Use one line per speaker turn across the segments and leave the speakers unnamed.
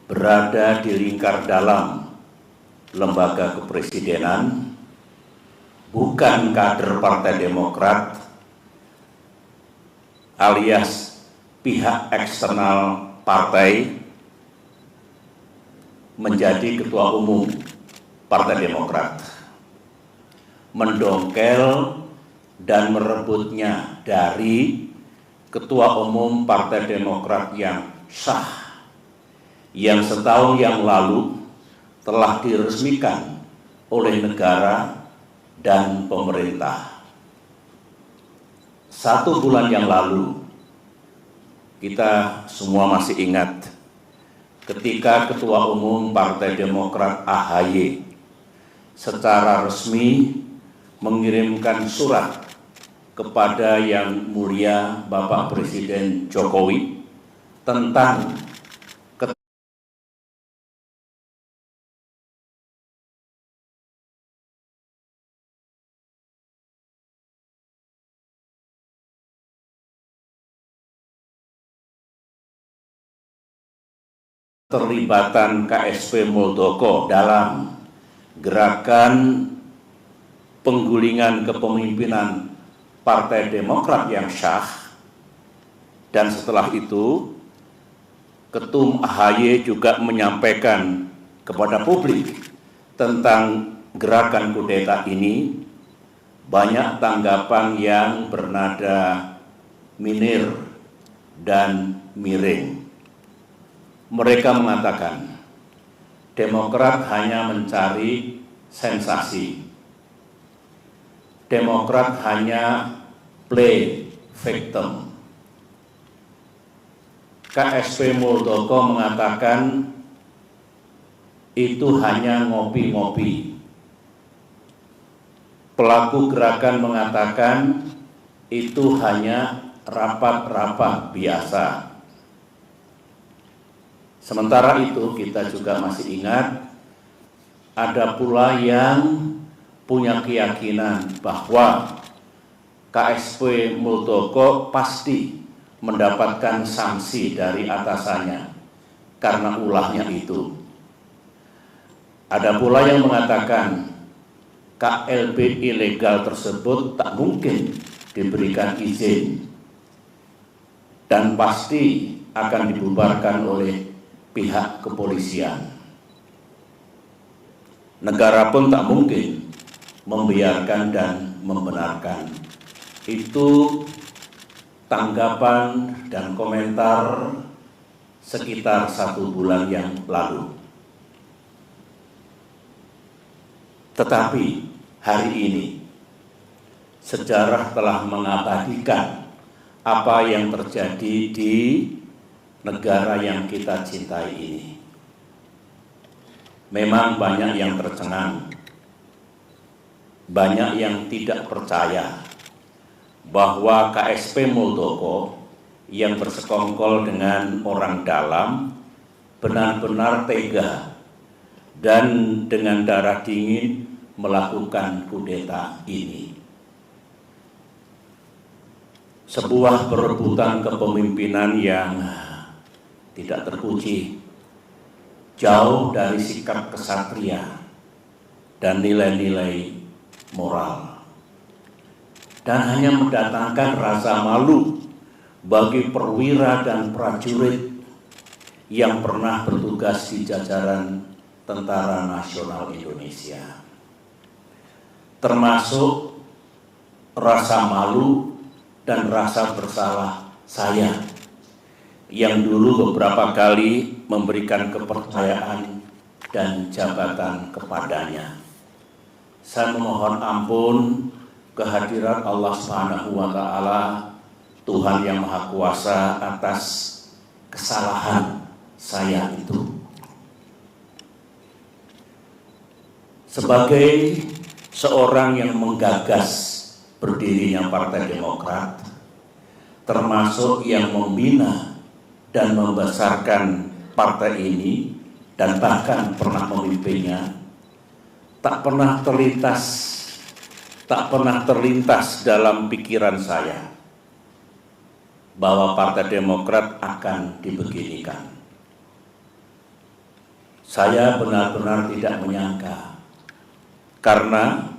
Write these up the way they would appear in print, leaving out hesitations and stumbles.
berada di lingkar dalam lembaga kepresidenan, bukan kader Partai Demokrat alias pihak eksternal partai, menjadi ketua umum Partai Demokrat, mendongkel dan merebutnya dari ketua umum Partai Demokrat yang sah, yang setahun yang lalu telah diresmikan oleh negara dan pemerintah. 1 bulan yang lalu, kita semua masih ingat ketika Ketua Umum Partai Demokrat AHY secara resmi mengirimkan surat kepada Yang Mulia Bapak Presiden Jokowi tentang keterlibatan KSP Muldoko dalam gerakan penggulingan kepemimpinan Partai Demokrat yang sah. Dan setelah itu Ketum AHY juga menyampaikan kepada publik tentang gerakan kudeta ini. Banyak tanggapan yang bernada minir dan miring. Mereka mengatakan Demokrat hanya mencari sensasi, Demokrat hanya play victim. KSP Muldoko mengatakan itu hanya ngopi-ngopi. Pelaku gerakan mengatakan itu hanya rapat-rapat biasa. Sementara itu kita juga masih ingat ada pula yang punya keyakinan bahwa KSP Muldoko pasti mendapatkan sanksi dari atasannya karena ulahnya itu. Ada pula yang mengatakan KLB ilegal tersebut tak mungkin diberikan izin dan pasti akan dibubarkan oleh pihak kepolisian. Negara pun tak mungkin membiarkan dan membenarkan. Itu tanggapan dan komentar sekitar 1 bulan yang lalu. Tetapi hari ini sejarah telah mengabadikan apa yang terjadi di negara yang kita cintai ini. Memang banyak yang tercengang, banyak yang tidak percaya bahwa KSP Muldoko yang bersekongkol dengan orang dalam benar-benar tega dan dengan darah dingin melakukan kudeta ini. Sebuah perebutan kepemimpinan yang tidak terpuji, jauh dari sikap kesatria dan nilai-nilai moral, dan hanya mendatangkan rasa malu bagi perwira dan prajurit yang pernah bertugas di jajaran Tentara Nasional Indonesia. Termasuk rasa malu dan rasa bersalah saya yang dulu beberapa kali memberikan kepercayaan dan jabatan kepadanya. Saya memohon ampun kehadirat Allah Subhanahu wa Ta'ala, Tuhan yang Maha Kuasa, atas kesalahan saya itu. Sebagai seorang yang menggagas berdirinya Partai Demokrat, termasuk yang membina dan membesarkan partai ini dan bahkan pernah memimpinnya, tak pernah terlintas dalam pikiran saya bahwa Partai Demokrat akan dibeginikan. Saya benar-benar tidak menyangka, karena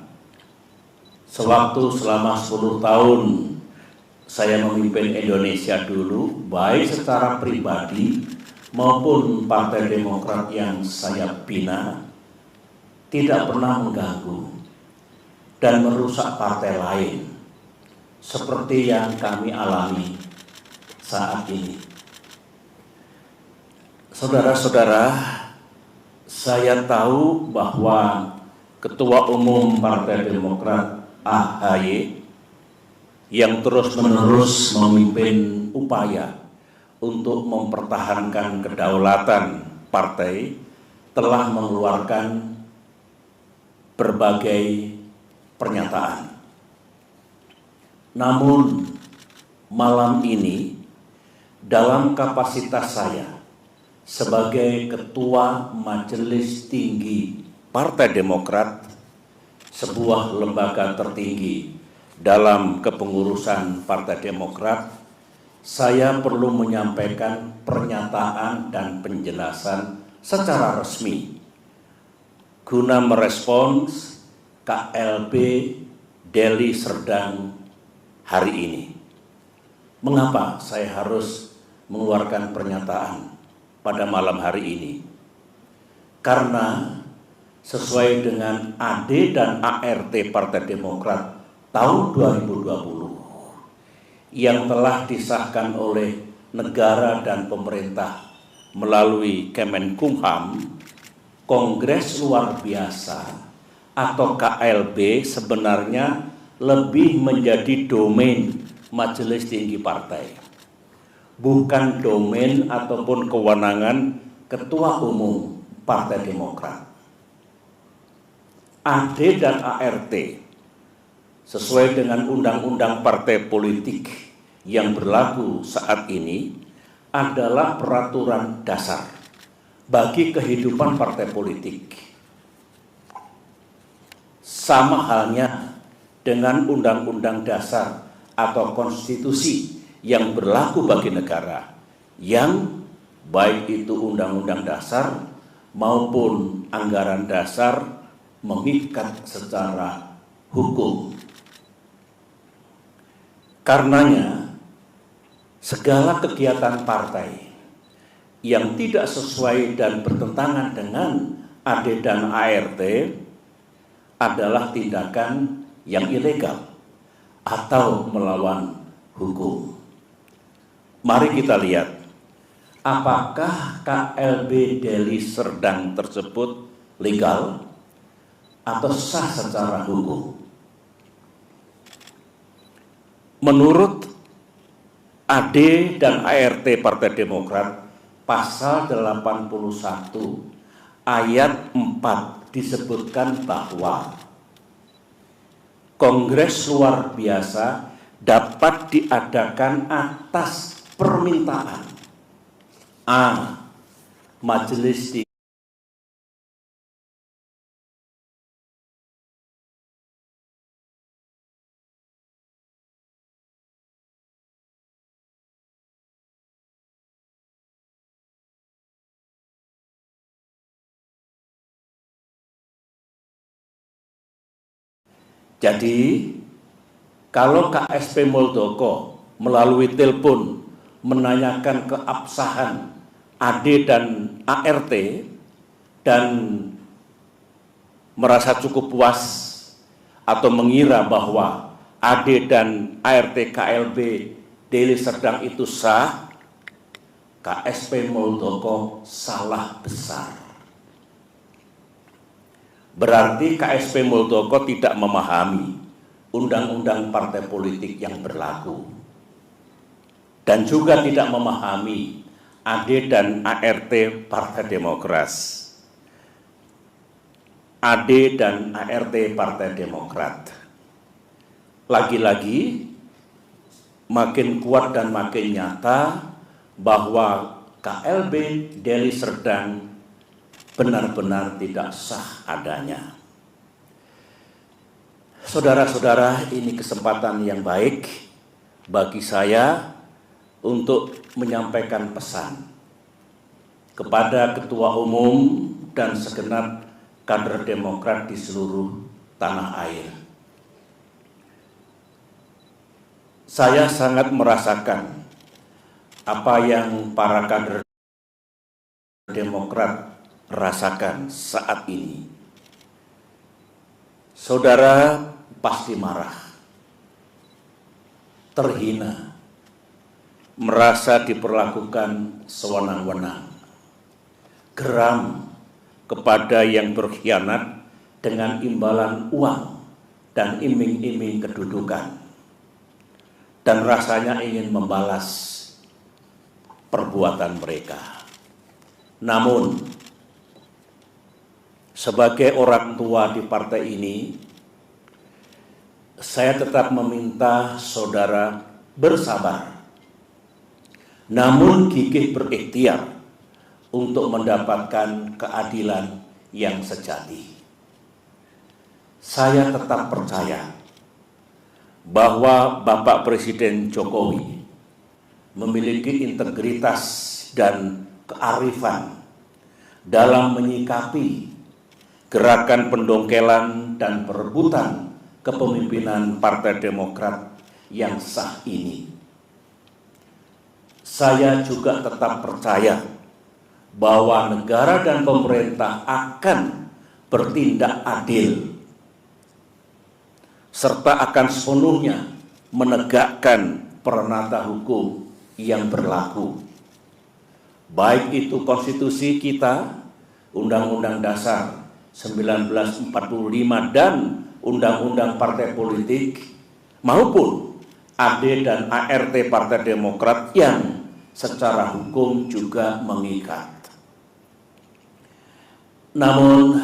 selama 10 tahun saya memimpin Indonesia dulu, baik secara pribadi maupun Partai Demokrat yang saya bina, tidak pernah mengganggu dan merusak partai lain seperti yang kami alami saat ini. Saudara-saudara, saya tahu bahwa Ketua Umum Partai Demokrat AHY yang terus-menerus memimpin upaya untuk mempertahankan kedaulatan partai telah mengeluarkan berbagai pernyataan. Namun malam ini dalam kapasitas saya sebagai Ketua Majelis Tinggi Partai Demokrat, sebuah lembaga tertinggi dalam kepengurusan Partai Demokrat, saya perlu menyampaikan pernyataan dan penjelasan secara resmi guna merespons KLB Deli Serdang hari ini. Mengapa saya harus mengeluarkan pernyataan pada malam hari ini? Karena sesuai dengan AD dan ART Partai Demokrat tahun 2020 yang telah disahkan oleh negara dan pemerintah melalui Kemenkumham, Kongres Luar Biasa atau KLB sebenarnya lebih menjadi domain Majelis Tinggi Partai, bukan domain ataupun kewenangan Ketua Umum Partai Demokrat. AD dan ART sesuai dengan undang-undang partai politik yang berlaku saat ini adalah peraturan dasar bagi kehidupan partai politik. Sama halnya dengan undang-undang dasar atau konstitusi yang berlaku bagi negara, yang baik itu undang-undang dasar maupun anggaran dasar mengikat secara hukum. Karenanya, segala kegiatan partai yang tidak sesuai dan bertentangan dengan AD dan ART adalah tindakan yang ilegal atau melawan hukum. Mari kita lihat, apakah KLB Deli Serdang tersebut legal atau sah secara hukum? Menurut AD dan ART Partai Demokrat, pasal 81 ayat 4 disebutkan bahwa Kongres Luar Biasa dapat diadakan atas permintaan A. Majelis Tinggi. Jadi, kalau KSP Muldoko melalui telepon menanyakan keabsahan AD dan ART dan merasa cukup puas atau mengira bahwa AD dan ART KLB Deli Serdang itu sah, KSP Muldoko salah besar. Berarti KSP Muldoko tidak memahami undang-undang partai politik yang berlaku dan juga tidak memahami AD dan ART Partai Demokrat. AD dan ART Partai Demokrat lagi-lagi makin kuat dan makin nyata bahwa KLB Deli Serdang benar-benar tidak sah adanya. Saudara-saudara, ini kesempatan yang baik bagi saya untuk menyampaikan pesan kepada Ketua Umum dan segenap kader Demokrat di seluruh tanah air. Saya sangat merasakan apa yang para kader Demokrat rasakan saat ini. Saudara pasti marah, terhina, merasa diperlakukan sewenang-wenang, geram kepada yang berkhianat dengan imbalan uang dan iming-iming kedudukan, dan rasanya ingin membalas perbuatan mereka. Namun, sebagai orang tua di partai ini, saya tetap meminta saudara bersabar, namun gigih berikhtiar untuk mendapatkan keadilan yang sejati. Saya tetap percaya bahwa Bapak Presiden Jokowi memiliki integritas dan kearifan dalam menyikapi gerakan pendongkelan dan perebutan kepemimpinan Partai Demokrat yang sah ini. Saya juga tetap percaya bahwa negara dan pemerintah akan bertindak adil serta akan sepenuhnya menegakkan peranata hukum yang berlaku, baik itu konstitusi kita, Undang-Undang Dasar 1945 dan Undang-Undang Partai Politik, maupun AD dan ART Partai Demokrat yang secara hukum juga mengikat. Namun,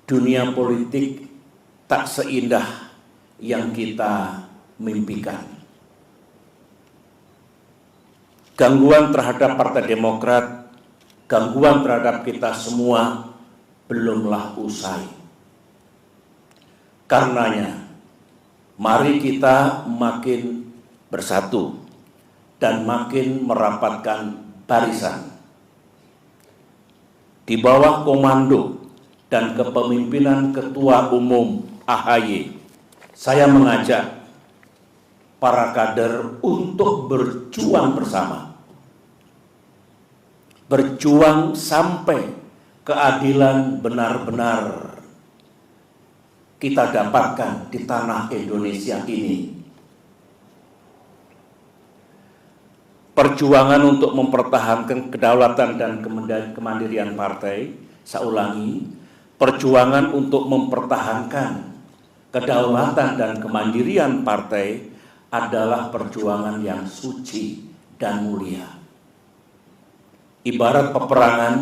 dunia politik tak seindah yang kita mimpikan. Gangguan terhadap Partai Demokrat, gangguan terhadap kita semua belumlah usai. Karenanya, mari kita makin bersatu dan makin merapatkan barisan. Di bawah komando dan kepemimpinan Ketua Umum AHY, saya mengajak para kader untuk berjuang bersama. Berjuang sampai keadilan benar-benar kita dapatkan di tanah Indonesia ini. Perjuangan untuk mempertahankan kedaulatan dan kemandirian partai, saya ulangi, perjuangan untuk mempertahankan kedaulatan dan kemandirian partai adalah perjuangan yang suci dan mulia. Ibarat peperangan,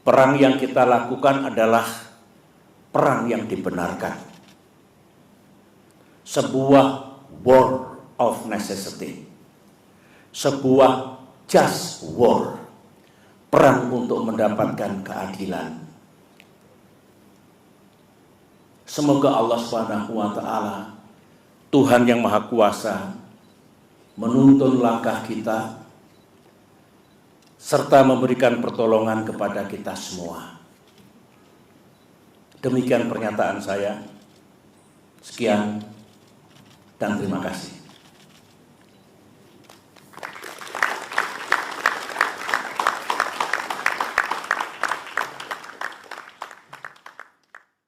perang yang kita lakukan adalah perang yang dibenarkan. Sebuah war of necessity. Sebuah just war, perang untuk mendapatkan keadilan. Semoga Allah Subhanahu wa Ta'ala, Tuhan yang Maha Kuasa, menuntun langkah kita serta memberikan pertolongan kepada kita semua. Demikian pernyataan saya. Sekian dan terima kasih.